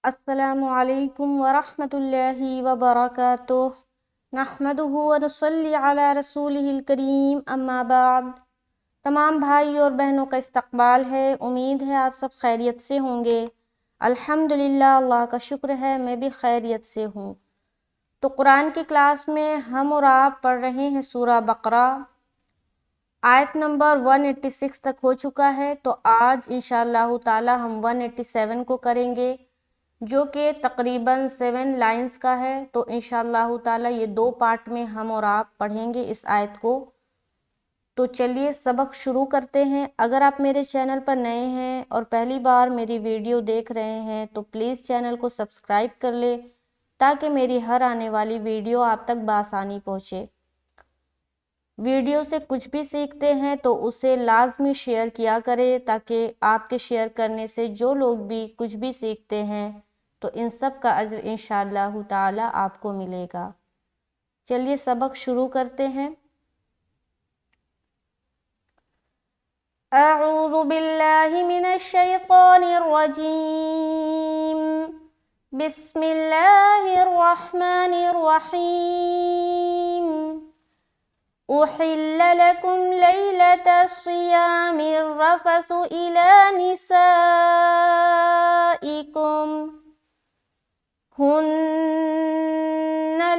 السلام علیکم ورحمۃ اللہ وبرکاتہ نحمدہ ونصلی علی رسولہ الکریم اما بعد۔ تمام بھائی اور بہنوں کا استقبال ہے، امید ہے آپ سب خیریت سے ہوں گے۔ الحمدللہ، اللہ کا شکر ہے میں بھی خیریت سے ہوں۔ تو قرآن کی کلاس میں ہم اور آپ پڑھ رہے ہیں سورہ بقرہ، آیت نمبر 186 تک ہو چکا ہے، تو آج انشاءاللہ تعالی ہم 187 کو کریں گے، جو کہ تقریباً 7 لائنز کا ہے۔ تو انشاءاللہ تعالی یہ 2 پارٹ میں ہم اور آپ پڑھیں گے اس آیت کو۔ تو چلیے سبق شروع کرتے ہیں۔ اگر آپ میرے چینل پر نئے ہیں اور پہلی بار میری ویڈیو دیکھ رہے ہیں تو پلیز چینل کو سبسکرائب کر لیں تاکہ میری ہر آنے والی ویڈیو آپ تک بآسانی پہنچے۔ ویڈیو سے کچھ بھی سیکھتے ہیں تو اسے لازمی شیئر کیا کرے تاکہ آپ کے شیئر کرنے سے جو لوگ بھی کچھ بھی سیکھتے ہیں تو ان سب کا اجر انشاءاللہ تعالی آپ کو ملے گا۔ چلیے سبق شروع کرتے ہیں۔ اعوذ باللہ من الشیطان الرجیم، بسم اللہ الرحمن الرحیم۔ أحل لكم ليلة الصيام الرفث إلى نسائكم هن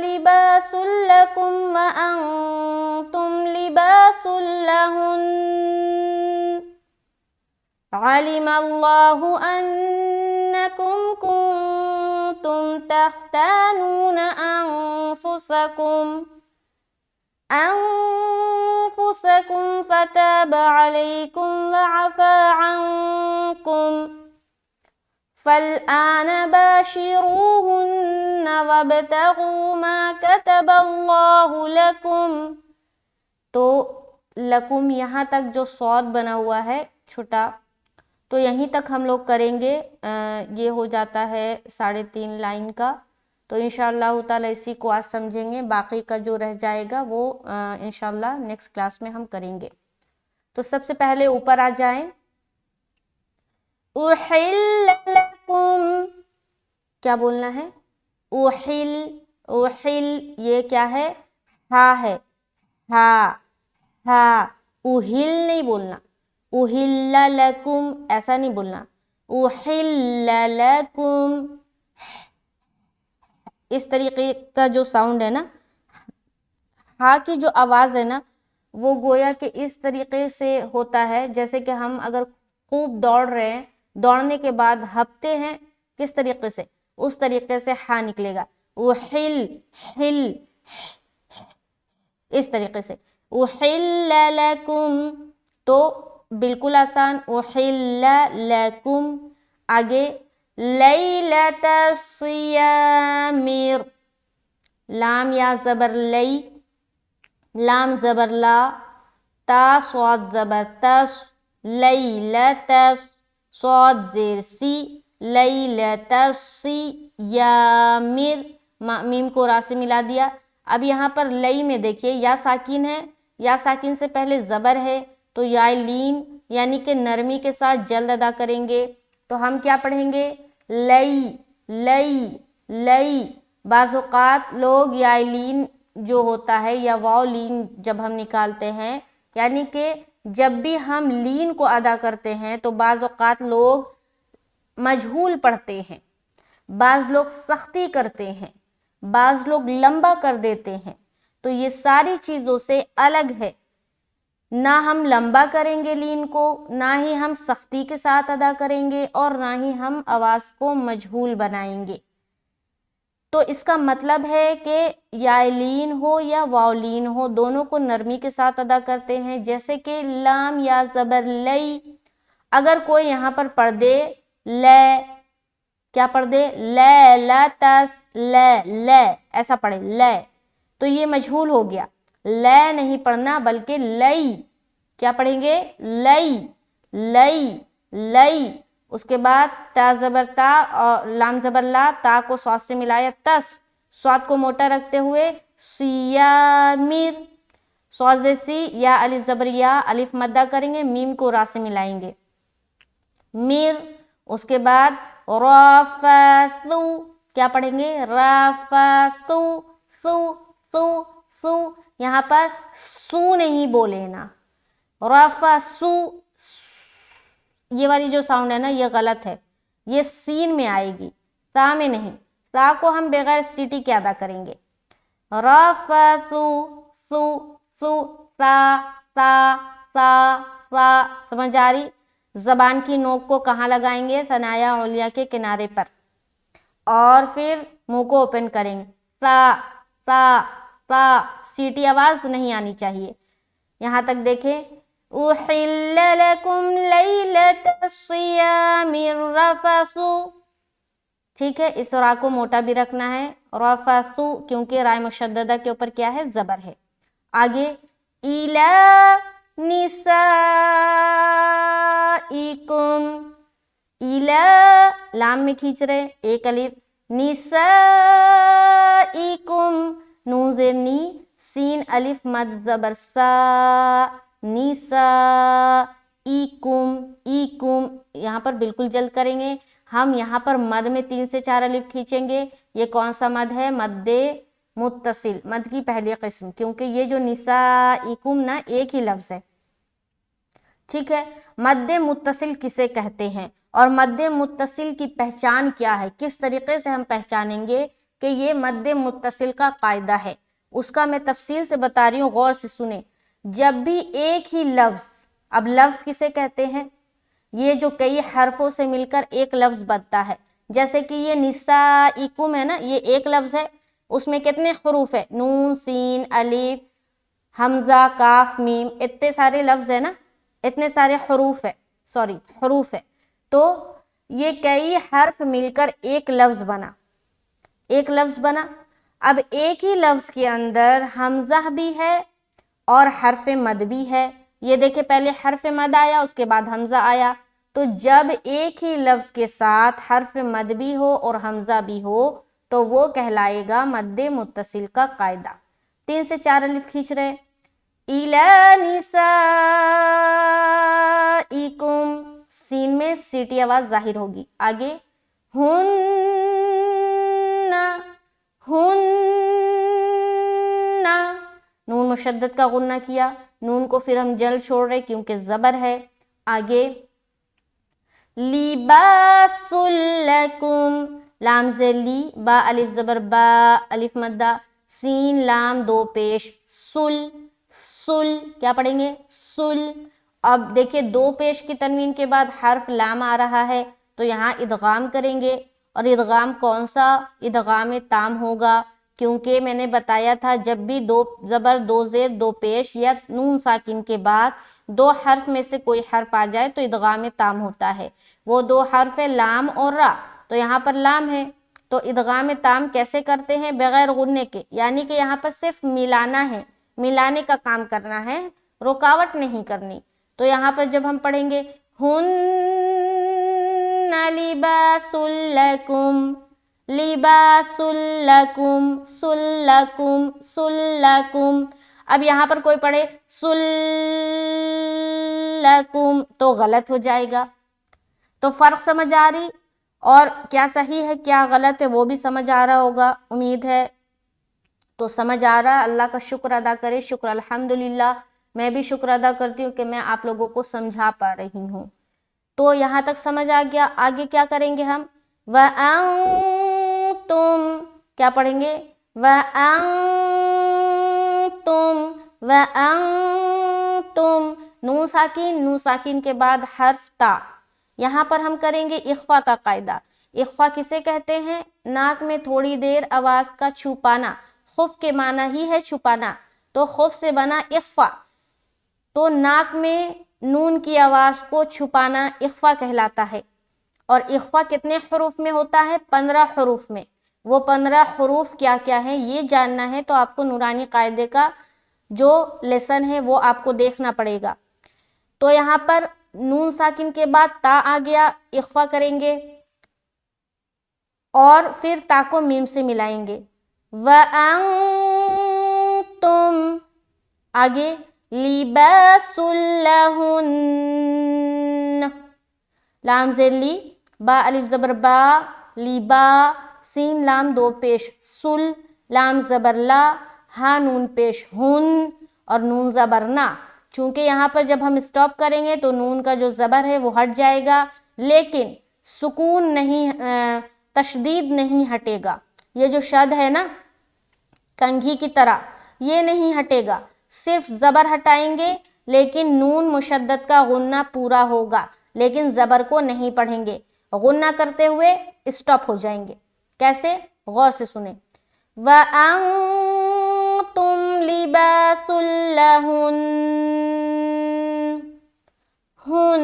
لباس لكم وأنتم لباس لهن علم الله أنكم كنتم تختانون أنفسكم فتاب عليكم وعفى عنكم فالآن باشروهن وابتغوا ما كتب الله لكم۔ تو لکم یہاں تک جو صاد بنا ہوا ہے چھٹا، تو یہیں تک ہم لوگ کریں گے۔ یہ ہو جاتا ہے 3.5 لائن کا۔ تو انشاءاللہ تعالی اسی کو آج سمجھیں گے، باقی کا جو رہ جائے گا وہ انشاءاللہ نیکسٹ کلاس میں ہم کریں گے۔ تو سب سے پہلے اوپر آ جائیں۔ احل لکم، کیا بولنا ہے؟ احل، احل یہ کیا ہے؟ ہا ہے، ہا، ہا۔ احل نہیں بولنا، احل لکم ایسا نہیں بولنا، احل لکم۔ اس طریقے کا جو ساؤنڈ ہے نا، ہا کی جو آواز ہے نا، وہ گویا کہ اس طریقے سے ہوتا ہے جیسے کہ ہم اگر خوب دوڑ رہے ہیں، دوڑنے کے بعد ہپتے ہیں کس طریقے سے، اس طریقے سے ہا نکلے گا۔ احل، حل، اس طریقے سے احل لکم، تو بالکل آسان، احل لکم۔ آگے لیلۃ الصیام، لام یا زبر لی، لام زبر لا، تا صاد زبر تس، لیلۃ، صاد زیر سی، لیلۃ الصیام، میم کو را سے ملا دیا۔ اب یہاں پر لئی میں دیکھیے یا ساکن ہے، یا ساکن سے پہلے زبر ہے، تو یا لین یعنی کہ نرمی کے ساتھ جلد ادا کریں گے۔ تو ہم کیا پڑھیں گے؟ لئی، لئی، لئی۔ بعض اوقات لوگ یا لین جو ہوتا ہے یا واو لین جب ہم نکالتے ہیں، یعنی کہ جب بھی ہم لین کو ادا کرتے ہیں تو بعض اوقات لوگ مجہول پڑھتے ہیں، بعض لوگ سختی کرتے ہیں، بعض لوگ لمبا کر دیتے ہیں۔ تو یہ ساری چیزوں سے الگ ہے، نہ ہم لمبا کریں گے لین کو، نہ ہی ہم سختی کے ساتھ ادا کریں گے، اور نہ ہی ہم آواز کو مجہول بنائیں گے۔ تو اس کا مطلب ہے کہ یا لین ہو یا واو لین ہو، دونوں کو نرمی کے ساتھ ادا کرتے ہیں۔ جیسے کہ لام یا زبر لئی، اگر کوئی یہاں پر پڑھ دے لے، کیا پڑھ دے؟ لے لتس، لے لے ایسا پڑھے لے، تو یہ مجہول ہو گیا۔ لے نہیں پڑھنا بلکہ لئی، کیا پڑھیں گے؟ لئی، لئی، لئی۔ اس کے بعد تا زبر تا اور لام زبر لا، تا کو صاد سے ملایا تس، صاد کو موٹا رکھتے ہوئے سیامر، صاد زیر سی، یا الف زبر یا، الف مدہ کریں گے، میم کو را سے ملائیں گے، میر۔ اس کے بعد रफ़सु, क्या पढ़ेंगे, रफ़सु, सु सु सु, यहाँ पर सु नहीं बोले ना, रफ़सु, ये वाली जो साउंड है ना ये गलत है, ये सीन में आएगी, सा में नहीं। सा को हम बगैर सीटी के अदा करेंगे। रफ़सु सु सु सा सा सा सा, समझ आ रही। जबान की नोक को कहाँ लगाएंगे, सनाया उलिया के किनारे पर, और फिर मुंह को ओपन करेंगे। सा सा सा, सीटी आवाज नहीं आनी चाहिए। यहाँ तक देखें, उहिल्ल लकुम लैलतस्सियामिर रफ़सु, ठीक है, इस रा को मोटा भी रखना है, रफ़सु, क्योंकि राय मुशद्ददा के ऊपर क्या है, जबर है। आगे इला निसाइकुम, इला लाम में खींच रहे, एक अलिफ, निसाइकुम, नून ज़ेर नी, सीन अलिफ मद ज़बर सा, निसा इकुम, इकुम, यहाँ पर बिल्कुल जल्द करेंगे हम। यहाँ पर मद में 3 से 4 अलिफ खींचेंगे। ये कौन सा मद है, मद्दे मुत्तसिल, मद की पहली किस्म, क्योंकि ये जो निसाइकुम ना एक ही लफ्ज है, ठीक है। मद्दे मुत्तसिल किसे कहते हैं और मद्दे मुत्तसिल की पहचान क्या है, किस तरीके से हम पहचानेंगे कि ये मद्दे मुत्तसिल का कायदा है, उसका मैं तफसील से बता रही हूँ, गौर से सुने। जब भी एक ही लफ्ज, अब लफ्ज किसे कहते हैं, ये जो कई हरफों से मिलकर एक लफ्ज बनता है, जैसे कि ये निसाइकुम है ना, ये एक लफ्ज है, उसमें कितने हरूफ है, नून सीन अलिफ हमजा काफ मीम, इतने सारे लफ्ज है ना, इतने सारे हरूफ है, सॉरी हरूफ है, तो ये कई हर्फ मिलकर एक लफ्ज बना, एक लफ्ज बना। अब एक ही लफ्ज के अंदर हमजा भी है और हर्फ मद भी है। ये देखे, पहले हर्फ मद आया, उसके बाद हमजा आया, तो जब एक ही लफ्ज के साथ हर्फ मद भी हो और हमजा भी हो तो वो कहलाएगा मद्दे मुत्तसिल का कायदा। 3 से 4 अलिफ खींच रहे, इला निसाइकुम, सीन में सीटी आवाज जाहिर होगी। आगे हुन्ना, हुन्ना, नून मुशद्दद का गुन्ना किया, नून को फिर हम जल छोड़ रहे क्योंकि जबर है। आगे लिबासुल लकुम, लाम ज़ेर ली, बा अलिफ जबर बा, अलिफ मद्दा, सीन लाम दो पेश, सुल, सुल, क्या पढ़ेंगे, सुल। अब देखिए, दो पेश की तनवीन के बाद हर्फ लाम आ रहा है, तो यहाँ इदगाम करेंगे, और इदगाम कौन सा, इदगाम ताम होगा, क्योंकि मैंने बताया था जब भी दो ज़बर दो ज़ेर दो पेश या नून साकिन के बाद दो हर्फ में से कोई हर्फ आ जाए तो इदगाम ताम होता है। वो दो हर्फ है लाम और रा, तो यहाँ पर लाम है, तो इदगाम ताम कैसे करते हैं, बगैर गुन्ने के, यानी कि यहाँ पर सिर्फ मिलाना है, मिलाने का काम करना है, रुकावट नहीं करनी। तो यहाँ पर जब हम पढ़ेंगे हुन्ना लिबासुल लकुम, लिबासुल लकुम, सुल्लकुम, सुल्लकुम, अब यहाँ पर कोई पढ़े सुल्लकुम तो गलत हो जाएगा। तो फर्क समझ आ रही, और क्या सही है क्या गलत है वो भी समझ आ रहा होगा, उम्मीद है। तो समझ आ रहा, अल्लाह का शुक्र अदा करे, शुक्र अल्हम्दुलिल्लाह। मैं भी शुक्र अदा करती हूँ कि मैं आप लोगों को समझा पा रही हूँ। तो यहाँ तक समझ आ गया। आगे क्या करेंगे हम, वअंतुम, क्या पढ़ेंगे, वअंतुम, वअंतुम, नून साकिन, नून साकिन के बाद हर्फ ता। यहाँ पर हम करेंगे इख्फा का कायदा। इख्फा किसे कहते हैं, नाक में थोड़ी देर आवाज का छुपाना, खुफ के माना ही है छुपाना, तो खुफ से बना इख्फा, तो नाक में नून की आवाज को छुपाना इख्फा कहलाता है। और इख्फा कितने हरूफ में होता है, 15 हरूफ में। वो 15 हरूफ क्या क्या है ये जानना है तो आपको नूरानी कायदे का जो लेसन है वो आपको देखना पड़ेगा। तो यहाँ पर नून साकिन के बाद ता आ गया, इख्फा करेंगे और फिर ता को मीम से मिलाएंगे, वअंतुम, आगे लिबासुल लहुन्न, लाम ज़ेर ली, با الف زبر با لیبا، سین لام دو پیش سل، لام زبر لا، ہا نون پیش ہن اور نون زبر نا. چونکہ یہاں پر جب ہم اسٹاپ کریں گے تو نون کا جو زبر ہے وہ ہٹ جائے گا، لیکن سکون نہیں، تشدید نہیں ہٹے گا. یہ جو شد ہے نا کنگھی کی طرح، یہ نہیں ہٹے گا، صرف زبر ہٹائیں گے لیکن نون مشدد کا غنہ پورا ہوگا، لیکن زبر کو نہیں پڑھیں گے. غنہ کرتے ہوئے اسٹاپ ہو جائیں گے. کیسے؟ غور سے سنیں. وَأَنْتُمْ لِبَاسٌ لَهُنَّ، ہن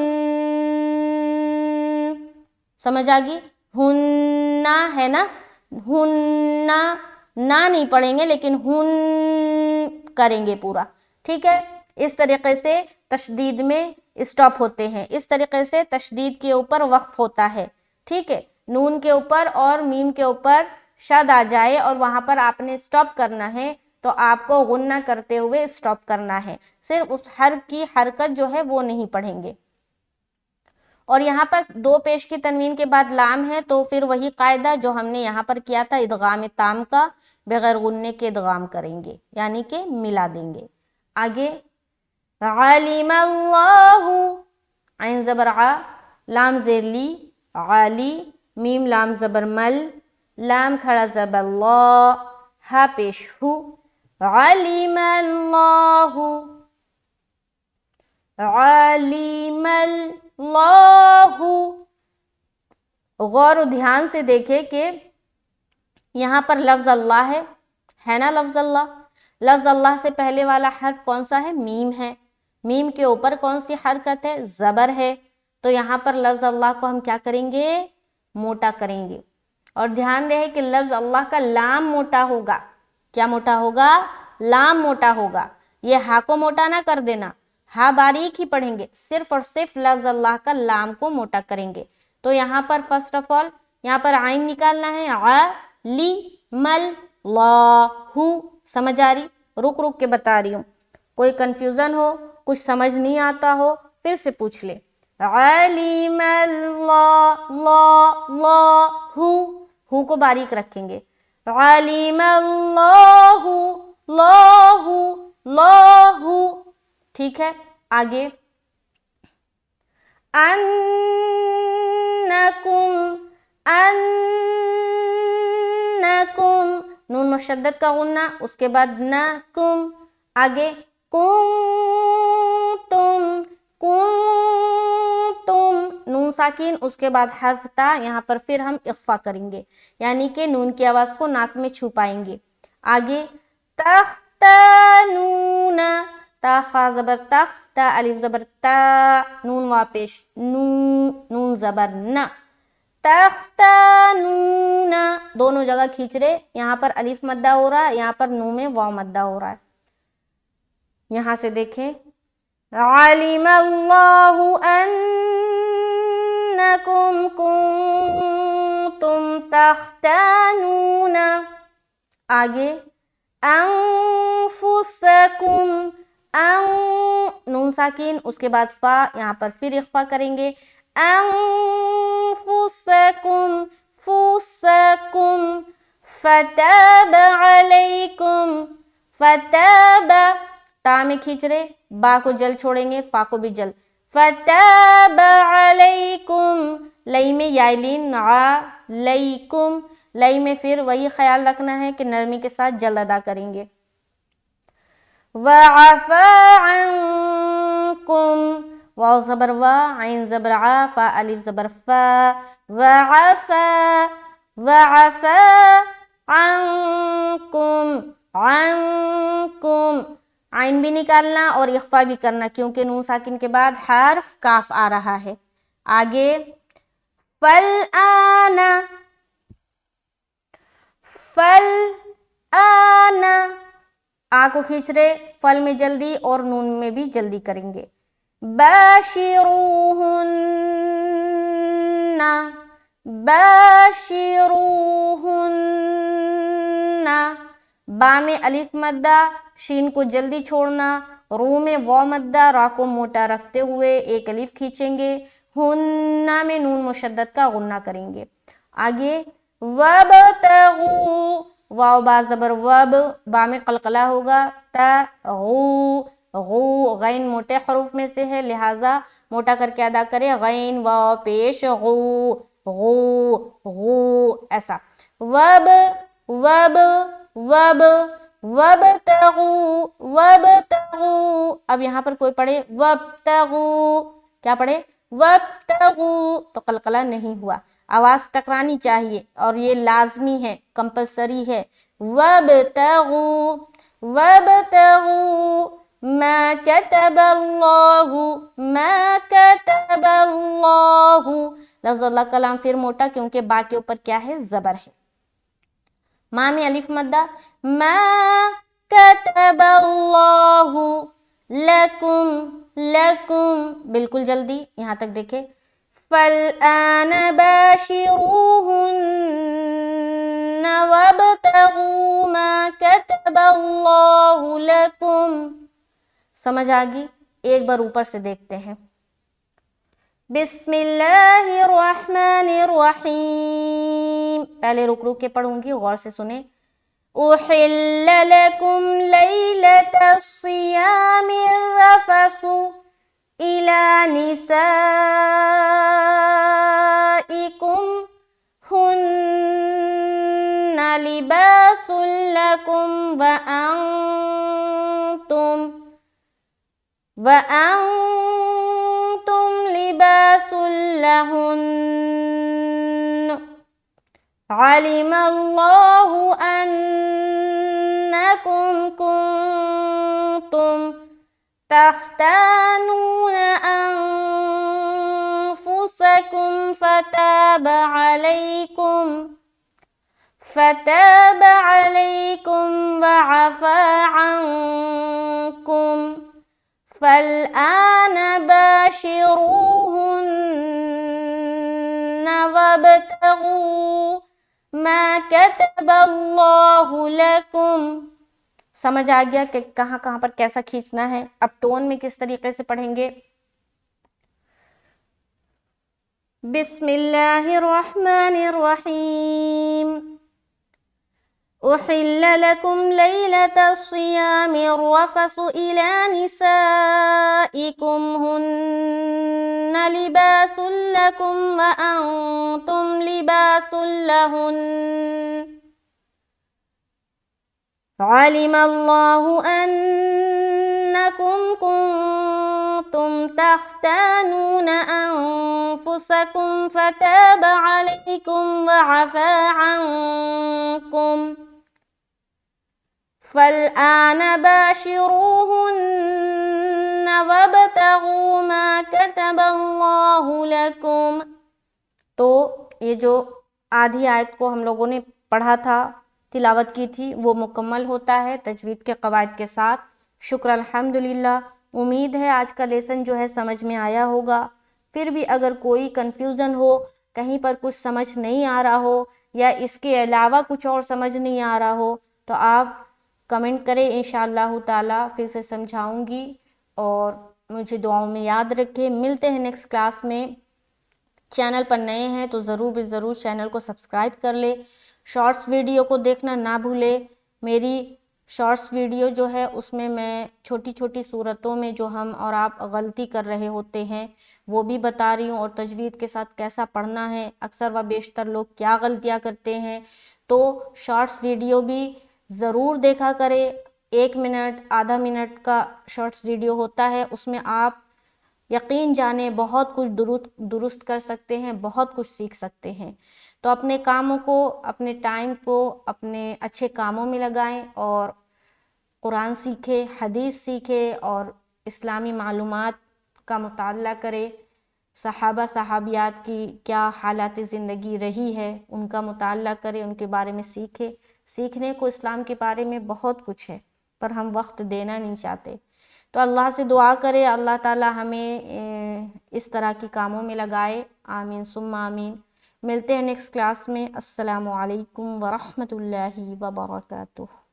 سمجھ آگی؟ ہننا ہے نا، ہننا نا نہیں پڑھیں گے لیکن ہن کریں گے پورا. ٹھیک ہے؟ اس طریقے سے تشدید میں اسٹاپ ہوتے ہیں، اس طریقے سے تشدید کے اوپر وقف ہوتا ہے. ٹھیک ہے؟ نون کے اوپر اور میم کے اوپر شد آ جائے اور وہاں پر آپ نے اسٹاپ کرنا ہے تو آپ کو غنہ کرتے ہوئے اسٹاپ کرنا ہے، صرف اس حرف کی حرکت جو ہے وہ نہیں پڑھیں گے. اور یہاں پر دو پیش کی تنوین کے بعد لام ہے تو پھر وہی قاعدہ جو ہم نے یہاں پر کیا تھا ادغام تام کا، بغیر غنے کے ادغام کریں گے، یعنی کہ ملا دیں گے. آگے علم اللہ، عین زبر ع، لام زیر لی، عالی، میم لام زبر مل، لام کھڑا زبر اللہ، ہا پیش ہو، علم اللہ، علم اللہ. غور و دھیان سے دیکھیں کہ یہاں پر لفظ اللہ ہے نا، لفظ اللہ. لفظ اللہ سے پہلے والا حرف کون سا ہے؟ میم ہے. میم کے اوپر کون سی حرکت ہے؟ زبر ہے. تو یہاں پر لفظ اللہ کو ہم کیا کریں گے؟ موٹا کریں گے. اور دھیان رہے کہ لفظ اللہ کا لام موٹا ہوگا. کیا موٹا ہوگا؟ لام موٹا ہوگا. یہ ہا کو موٹا نہ کر دینا، ہا باریک ہی پڑھیں گے، صرف اور صرف لفظ اللہ کا لام کو موٹا کریں گے. تو یہاں پر فرسٹ آف آل یہاں پر عین نکالنا ہے، لی مل لاہ. سمجھ آ رہی؟ رک رک کے بتا رہی ہوں، کوئی کنفیوژن ہو، کچھ سمجھ نہیں آتا ہو پھر سے پوچھ لے. علم اللہ، لا ہو کو باریک رکھیں گے. علم اللہ، لاہ لاہ. ٹھیک ہے؟ آگے انکم، انکم، نون مشدد کا غنہ، اس کے بعد نکم. آگے کنتم، کنتم، نون ساکین، اس کے بعد حرف تا، یہاں پر پھر ہم اخفا کریں گے، یعنی کہ نون کی آواز کو ناک میں چھپائیں گے. آگے تختانون، تا خا زبر تخ، تا الف زبر تا، نون واپش نو، نون زبر نا، تختانون. دونوں جگہ کھینچ رہے، یہاں پر الف مدہ ہو رہا ہے، یہاں پر نو میں واو مدہ ہو رہا ہے. یہاں سے دیکھیں علم اللہ انکم کنتم تختانون. آگے انفسکم، نون ساکین، اس کے بعد فا، یہاں پر پھر اخفا کریں گے. انفسکم، فسکم، فتاب علیکم، فتاب، تا میں کھینچ رہے، با کو جل چھوڑیں گے، فا کو بھی جل. فتاب علیکم، لئی میں یائلین، علیکم، لئی میں پھر وہی خیال رکھنا ہے کہ نرمی کے ساتھ جل ادا کریں گے. وعفا عنکم، واو زبر وا، عین زبر ع، فا الف زبر فا، وعفا، وعفا عنکم، عنکم. عین بھی نکالنا اور اخفا بھی کرنا کیونکہ نون ساکن کے بعد حرف کاف آ رہا ہے. آگے فالآن، فالآن، آ کو کھینچ رہے، فل میں جلدی اور نون میں بھی جلدی کریں گے. باشروہن، باشروہن، با میں الف مدہ، شین کو جلدی چھوڑنا، رو میں واو مدہ، را کو موٹا رکھتے ہوئے ایک الف کھینچیں گے. हुन्ना में नून मुशद्दद का गुन्ना करेंगे। आगे वबतगू, वाव बा ज़बर वब, बा में कलकला होगा, तगू, गू गैन मोटे हरूफ में से है, लिहाजा मोटा करके अदा करें, गैन वाव पेश गू, गू गू, ऐसा। वब वब वब वबतगू वबतगू। अब यहाँ पर कोई पढ़े वबतगू, क्या पढ़े वबतगू, तो कलकला नहीं हुआ, आवाज टकरानी चाहिए और ये लाजमी है, कंपलसरी है। वबतगू वबतगू मा कतबल्लाहु, मा कतबल्लाहु, लफ्ज़ अल्लाह कलाम फिर मोटा क्योंकि बा के ऊपर क्या है, ज़बर है। मा में अलिफ मद्दा, मा कतबल्लाहु लकुम, लकुम, बिल्कुल जल्दी यहाँ तक देखे। फलआन बाशिरूहुन्न वब्तगू मा कतबल्लाहु लकुम। समझ आ गई? एक बार ऊपर से देखते हैं। बिस्मिल्लाहिर्रहमानिर्रहीम, पहले रुक रुक के पढ़ूंगी, गौर से सुने। उहिल्ल लकुम लैलतस्सियामिर रफसु इला निसाइकुम हुन्ना लिबासुल लकुम व अंतुम लिबासुल लहुन्न। अलिमल्लाहु अन्नकुम कुंतुम तख्तानून अनफुसकुम फताब अलैकुम वअफ़ा अन्कुम फलआन बाशिरूहुन्न वब्तगू मा कतबल्लाहु लकुम। समझ आ गया कि कहाँ कहाँ पर कैसा खींचना है। अब टोन में किस तरीके से पढ़ेंगे। बिस्मिल्लाहिर्रहमानिर्रहीम। उहिल्ल लकुम लैलतस्सियामिर रफसु इला निसाइकुम हुन्ना लिबासुल लकुम व अंतुम लिबासुल लहुन्न। अलिमल्लाहु अन्नकुम कुंतुम तख्तानून अनफुसकुम फताब अलैकुम वअफ़ा अन्कुम फलआन बाशिरूहुन्न वब्तगू मा कतबल्लाहु लकुम। तो ये जो आधी आयत को हम लोगों ने पढ़ा था, तिलावत की थी, वो मुकम्मल होता है तजवीद के कवायद के साथ। शुक्र अल्हम्दुलिल्लाह। उम्मीद है आज का लेसन जो है समझ में आया होगा। फिर भी अगर कोई कन्फ्यूज़न हो, कहीं पर कुछ समझ नहीं आ रहा हो या इसके अलावा कुछ और समझ नहीं आ रहा हो, तो आप कमेंट करें, इंशाअल्लाह ताला फिर से समझाऊंगी। और मुझे दुआओं में याद रखें। मिलते हैं नेक्स्ट क्लास में। चैनल पर नए हैं तो ज़रूर चैनल को सब्सक्राइब कर ले। शॉर्ट्स वीडियो को देखना ना भूले। मेरी शॉर्ट्स वीडियो जो है उसमें मैं छोटी छोटी सूरतों में जो हम और आप गलती कर रहे होते हैं वो भी बता रही हूँ, और तजवीद के साथ कैसा पढ़ना है। अक्सर व बेशतर लोग क्या गलतियाँ करते हैं, तो शॉर्ट्स वीडियो भी ज़रूर देखा करें। 1 मिनट आधा मिनट का शॉर्ट्स वीडियो होता है, उसमें आप यकीन जाने बहुत कुछ दुरुस्त कर सकते हैं, बहुत कुछ सीख सकते हैं। तो अपने कामों को, अपने टाइम को अपने अच्छे कामों में लगाएं और कुरान सीखें, हदीस सीखें और इस्लामी मालूमात का मुताला करें। सहाबा सहाबियात की क्या हालात ज़िंदगी रही है उनका मुताला करें, उनके बारे में सीखें। सीखने को इस्लाम के बारे में बहुत कुछ है, पर हम वक्त देना नहीं चाहते। तो अल्लाह से दुआ करें, अल्लाह ताला हमें इस तरह के कामों में लगाए। आमीन सुम्मा आमीन। मिलते हैं नेक्स्ट क्लास में। अस्सलामु अलैकुम व रहमतुल्लाहि व बरकातुहू।